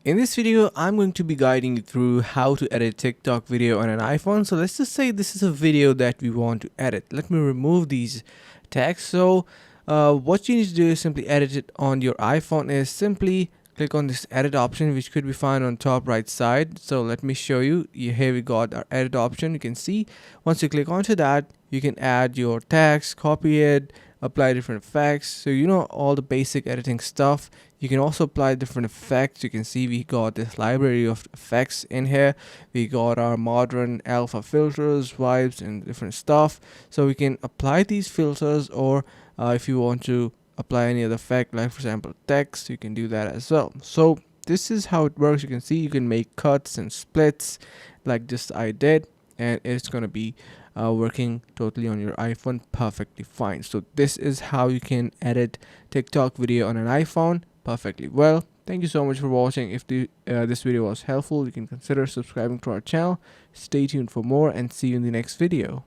In this video, I'm going to be guiding you through how to edit TikTok video on an iPhone. So let's just say this is a video that we want to edit. Let me remove these tags. So what you need to do is simply edit it on your iPhone is simply click on this edit option, which could be found on top right side. So let me show you. Here we got our edit option. You can see once you click onto that, you can add your tags, copy it, apply different effects. So you know all the basic editing stuff. You can also apply different effects. You can see we got this library of effects in here. We got our modern alpha filters, vibes, and different stuff. So we can apply these filters, or if you want to apply any other effect, like for example text, you can do that as well. So this is how it works. You can see you can make cuts and splits like just I did, and it's gonna be working totally on your iPhone perfectly fine. So this is how you can edit TikTok video on an iPhone perfectly well. Thank you so much for watching. If this video was helpful, you can consider subscribing to our channel. Stay tuned for more and see you in the next video.